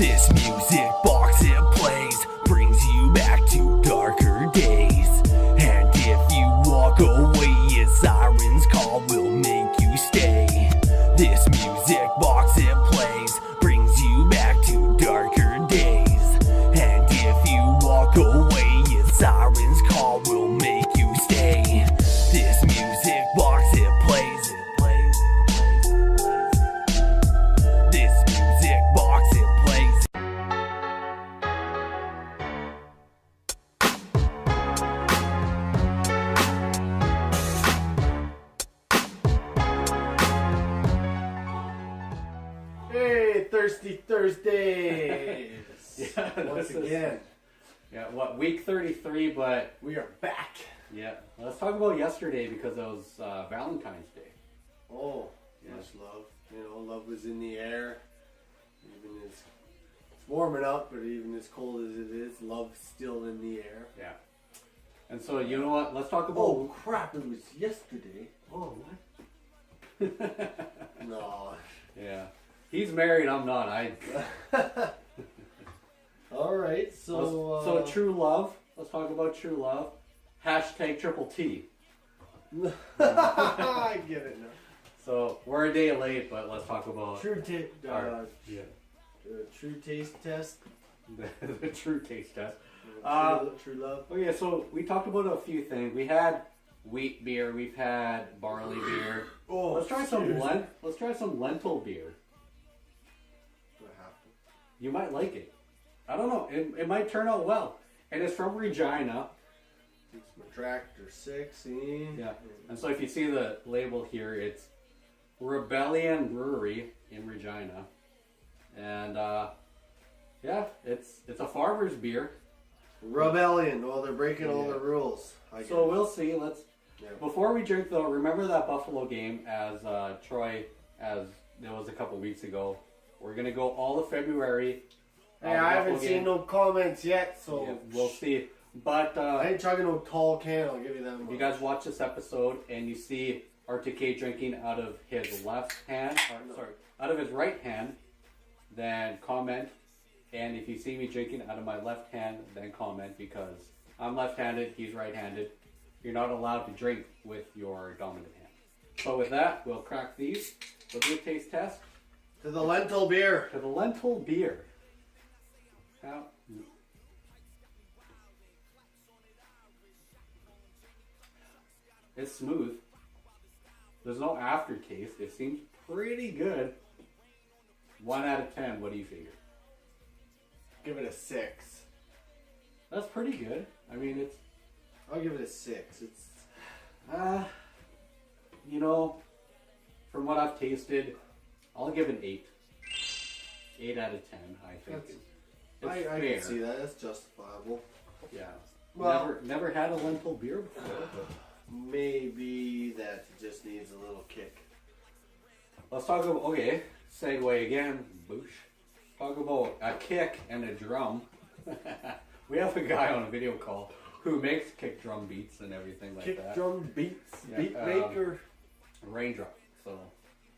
This music box it plays brings you back to darker days. And if you walk away, a siren's call will make you stay. This music box it plays brings you back to darker days. And if you walk away, a siren's call will make you stay. This music box it plays, it plays, it plays, it plays. This music box it plays. Hey, Thirsty Thursdays! Once again, week 33, but we are back. yeah, let's talk about yesterday because it was Valentine's Day. Oh, Yeah. much love. You know, love was in the air. Even as it's warming up, but even as cold as it is, love's still in the air. Yeah. And so, you know what? Let's talk about. Oh crap! It was yesterday. Oh what? No. Yeah. He's married, I'm not. All right. So true love. Let's talk about true love. Hashtag triple T. I get it now. So we're a day late, but let's talk about True taste test. the true taste test. True love. Oh yeah, so we talked about a few things. We had wheat beer, we've had barley beer. Oh, Let's try some excuse me. let's try some lentil beer. What happened? You might like it. I don't know. It might turn out well. And it's from Regina. It's my tractor 6. Yeah. And so if you see the label here, it's Rebellion Brewery in Regina. And yeah, it's a farmer's beer. Rebellion. Well, they're breaking all the rules. So we'll see. Let's Yeah. before we drink though, remember that Buffalo game as Troy as it was a couple weeks ago. We're gonna go all of February. Hey, I haven't seen no comments yet, so Yeah, we'll see. But I ain't chugging no tall can. I'll give you that. if you guys watch this episode and you see R2K drinking out of his left hand, out of his right hand, then comment. And if you see me drinking out of my left hand, then comment because I'm left-handed, he's right-handed. You're not allowed to drink with your dominant hand. So with that, we'll crack these. We'll do a taste test To the lentil beer. to the lentil beer. Now, it's smooth. There's no aftertaste. It seems pretty good. 1 out of 10. What do you figure? Give it a 6. That's pretty good. I mean, it's I'll give it a 6. It's you know, from what I've tasted, I'll give it an 8. 8 out of 10. I think it's I fair. can see that. That's justifiable. Yeah. Well- never had a lentil beer before. But Maybe that just needs a little kick. let's talk about, okay, segue again, boosh. Talk about a kick and a drum. We have a guy on a video call who makes kick drum beats and everything like Kick that. drum beats. Yeah, Beat maker. Rayne Drop. So,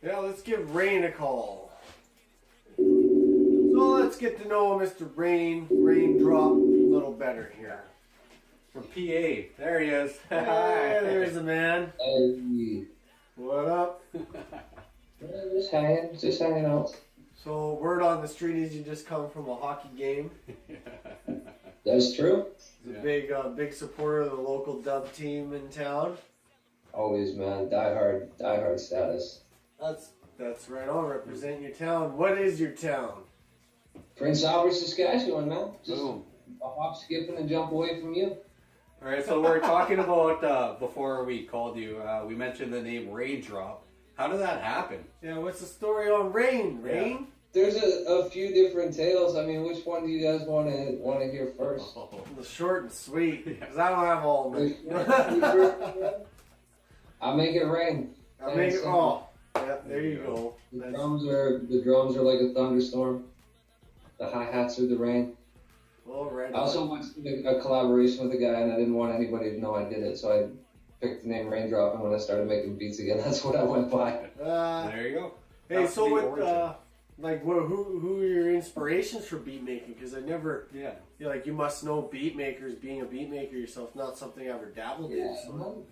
Yeah, let's give Rayne a call. So let's get to know Mr. Rayne Drop a little better here. from PA, there he is. Hey, there's the man. Hey, What up? just hanging out. So word on the street is you just come from a hockey game. That's true. He's a Yeah. big supporter of the local dub team in town. Always, man. Die hard status. That's right on. Represent your town. What is your town? Prince Albert, Saskatchewan, man. Just Boom. a hop, skip, and a jump away from you. All right, so we're talking about, before we called you, we mentioned the name Rayne Drop. How did that happen? Yeah, what's the story on Rayne? Rayne? There's a few different tales. I mean, which one do you guys want to hear first? The short and sweet. Because I don't have all of it. I'll make it rain. I make it. Oh, yeah. There you go. The drums are like a thunderstorm. The hi-hats are the rain. All right. I also went to a collaboration with a guy, and I didn't want anybody to know I did it, so I picked the name Rayne Drop, and when I started making beats again, that's what I went by. There you go. Hey, That's so the with origin. like who are your inspirations for beat making? Because I never, you must know beat makers. Being a beat maker yourself, not something I ever dabbled in. So.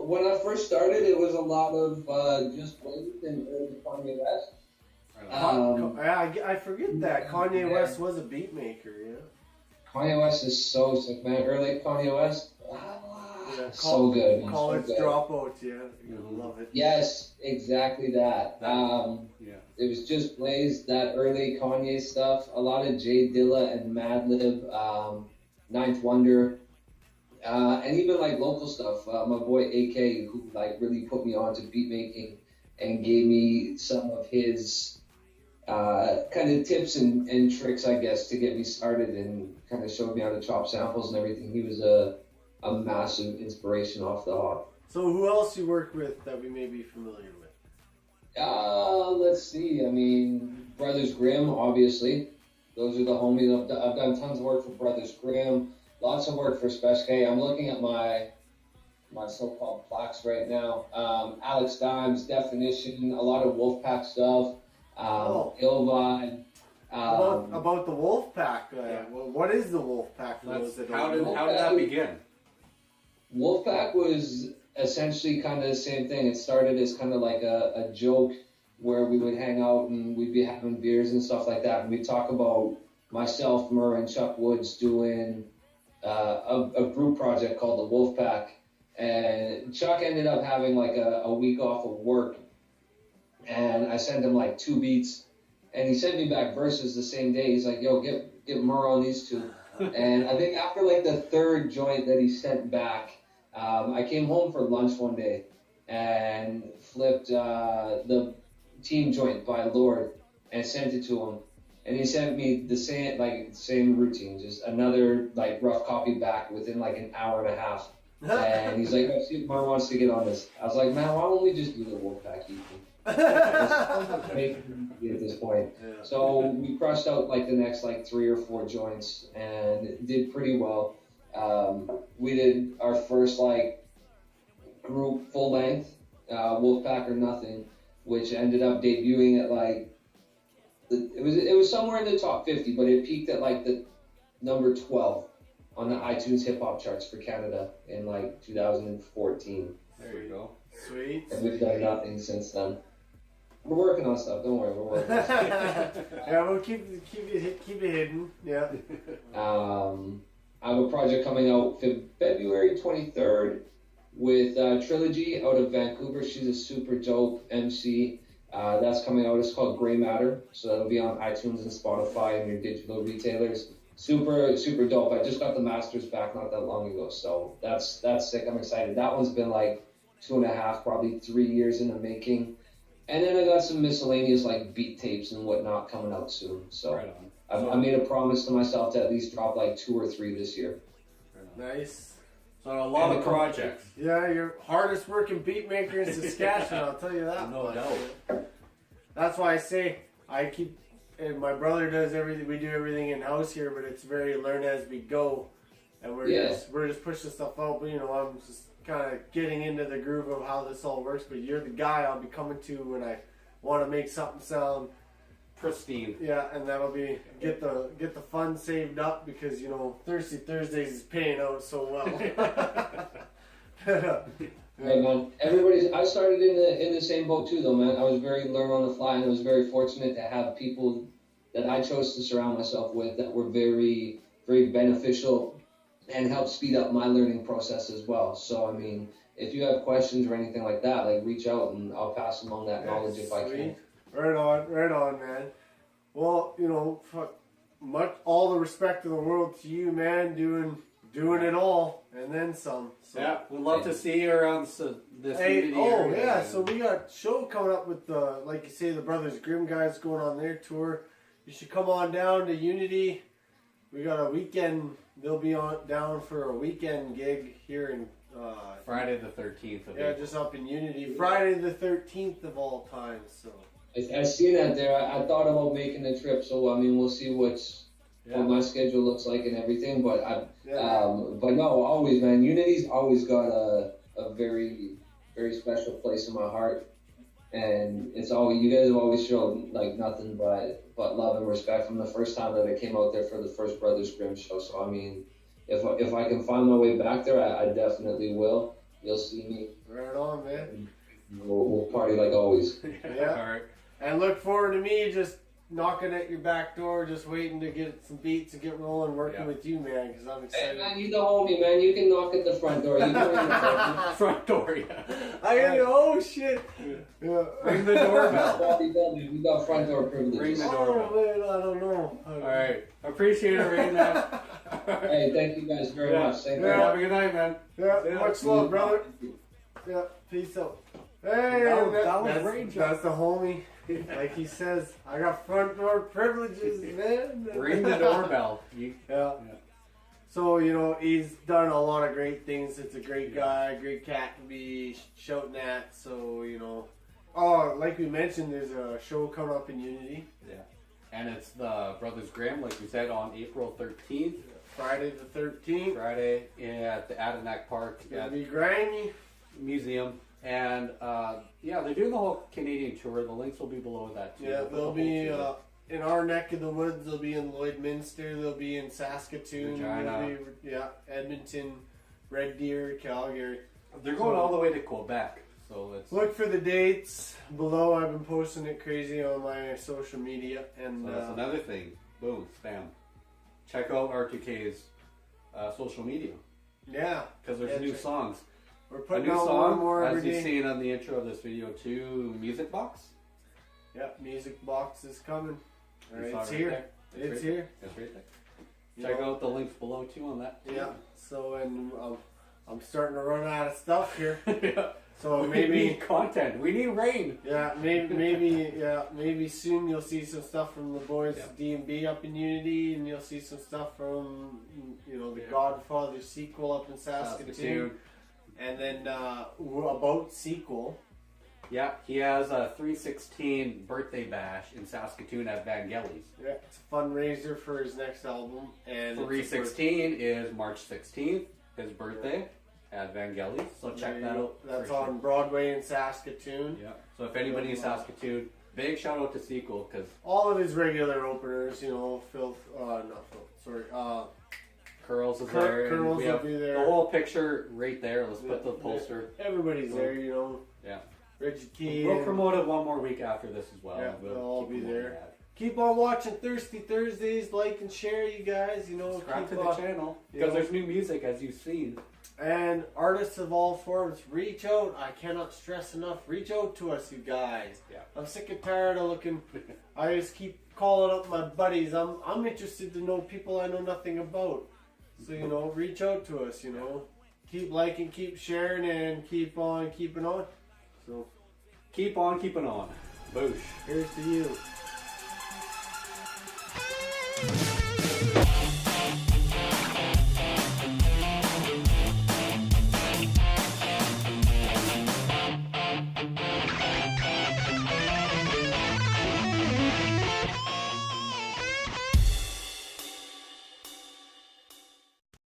When I first started, it was a lot of just Blaze and early Kanye West. I forget that Kanye West was a beat maker. Yeah. Kanye West is so sick, man. Early Kanye West, so good. College dropout, love it. Yes, exactly that. It was just Blaze, that early Kanye stuff. A lot of Jay Dilla and Madlib, Ninth Wonder. And even like local stuff, my boy AK, who like really put me on to beat making and gave me some of his kind of tips and tricks, I guess, to get me started and kind of showed me how to chop samples and everything. He was a massive inspiration off the hop. So who else you work with that we may be familiar with? Let's see. I mean, Brothers Grimm, obviously. Those are the homies. I've done tons of work for Brothers Grimm. Lots of work for Special K. I'm looking at my so-called plaques right now. Alex Dimes, Definition, a lot of Wolfpack stuff. Illvibe. About the Wolfpack. What is the Wolfpack? How did that begin? Wolfpack was essentially kind of the same thing. It started as kind of like a joke where we would hang out and we'd be having beers and stuff like that. And we'd talk about myself, Murr, and Chuck Woods doing a group project called the Wolfpack, and Chuck ended up having like a week off of work, and I sent him like 2 beats, and he sent me back verses the same day. He's like, yo, get Murr on these 2. And I think after like the 3rd joint that he sent back, I came home for lunch one day and flipped the Team joint by Lord and sent it to him. And he sent me the same routine, just another like rough copy back within like an hour and a half. And he's like, "Let's see if Mar wants to get on this." I was like, "Man, why don't we just do the Wolfpack EP?" At this point, so we crushed out like the next like 3 or 4 joints and did pretty well. We did our first like group full length, Wolfpack or Nothing, which ended up debuting at like. It was somewhere in the top 50, but it peaked at like the number 12 on the iTunes hip hop charts for Canada in like 2014. There you go. Sweet. And we've done nothing since then. We're working on stuff. Don't worry, we're working on stuff. Yeah, we'll keep it hidden. Yeah. I have a project coming out February 23rd with Trilogy out of Vancouver. She's a super dope MC. That's coming out. It's called Gray Matter, so that'll be on iTunes and Spotify and your digital retailers. Super, super dope. I just got the masters back not that long ago, so that's sick. I'm excited. That one's been like 2.5, probably 3 years in the making. And then I got some miscellaneous like beat tapes and whatnot coming out soon. So right I made a promise to myself to at least drop like 2 or 3 this year. Nice. So a lot of projects. Yeah, you're hardest working beat maker in Saskatchewan, I'll tell you that. No doubt. That's why I say and my brother does everything. We do everything in house here, but it's very learn as we go, and we're just pushing stuff out. But I'm just kind of getting into the groove of how this all works. But you're the guy I'll be coming to when I want to make something sound pristine. Yeah, and that'll be get the fund saved up because Thirsty Thursdays is paying out so well. Right, man. I started in the same boat too, though, man. I was very learn on the fly, and I was very fortunate to have people that I chose to surround myself with that were very, very beneficial and helped speed up my learning process as well. So, I mean, if you have questions or anything like that, like reach out and I'll pass along that knowledge if I can. Right on, man. Well, all the respect in the world to you, man, doing it all and then some. So. Yeah, we'd love to see you around this area. Oh yeah, so we got a show coming up with like you say, the Brothers Grimm guys going on their tour. You should come on down to Unity. We got a weekend. They'll be down for a weekend gig here in Friday the 13th of April. Just up in Unity. Friday the 13th of all time. So I seen that there. I thought about making the trip. So I mean, we'll see what my schedule looks like and everything. But but no, always, man. Unity's always got a very, very special place in my heart. And it's always, you guys have always shown like nothing but love and respect from the first time that I came out there for the first Brothers Grimm show. So I mean, if I can find my way back there, I definitely will. You'll see me. Right on, man. We'll party like always. Yeah. All right. And look forward to me just knocking at your back door, just waiting to get some beats and get rolling, working with you, man, because I'm Hey excited. man, you the homie, man. You can knock at the front door. You can ring the front. Front door, yeah. I gotta go, oh shit. Yeah. Ring the doorbell. We got front door privileges. Ring the Oh, doorbell. man, I don't know. All right. Appreciate it, Rayne. Hey, thank you guys very much. Thank you. Have a good night, man. Yeah, much love, brother. Yeah, peace out. Hey, That was Rayne Drop. that's the homie. Like he says, I got front door privileges, man. Ring the doorbell. Yeah. So, you know, he's done a lot of great things. It's a great guy, great cat to be shouting at. So, you know. Oh, like we mentioned, there's a show coming up in Unity. Yeah. And it's the Brothers Grimm, like we said, on April 13th. Friday the 13th. Friday at the Adirondack Park It's going at to be grimy. Museum. And yeah, they're doing the whole Canadian tour. The links will be below that too. Yeah, they'll be in our neck of the woods. They'll be in Lloydminster. They'll be in Saskatoon. Regina. Edmonton, Red Deer, Calgary. They're going all the way to Quebec. So it's Look for the dates below. I've been posting it crazy on my social media. And so that's another thing. Boom, spam. Check out R2K's social media yeah, because there's new songs. we're A putting new out song, one more as every you've day. seen on the intro of this video, too. Music Box. Yeah, Music Box is coming. All You right, saw it's it here. there? It's right here. there. It's right there. You Check know, out the links below too on that. Yeah. So and I'm starting to run out of stuff here. Yeah. So We maybe. need content. We need rain. Yeah, maybe soon you'll see some stuff from the boys D&B up in Unity, and you'll see some stuff from the Godfather sequel up in Saskatoon. And then about sequel. Yeah, he has a 316 birthday bash in Saskatoon at Vangelis. Yeah, it's a fundraiser for his next album, and 316 is March 16th, his birthday at Vangelis. So check that out. That's for on sure. Broadway in Saskatoon. Yeah. So if anybody in Saskatoon, big shout out to Sequel because All of his regular openers, Curls is Cur- there. and Curls we will have be there. the whole picture right there. Let's put the poster. Everybody's there, Yeah. Reggie Key. We'll promote it one more week after this as well. Yeah, We'll they'll all keep be promoting there. that. Keep on watching Thirsty Thursdays, like and share, you guys. Subscribe to keep the channel because there's new music as you've seen. And artists of all forms, reach out. I cannot stress enough. Reach out to us, you guys. Yeah. I'm sick and tired of looking. I just keep calling up my buddies. I'm interested to know people I know nothing about. So reach out to us. Keep liking, keep sharing, and keep on keeping on. So Keep on keeping on. Boosh. here's to you.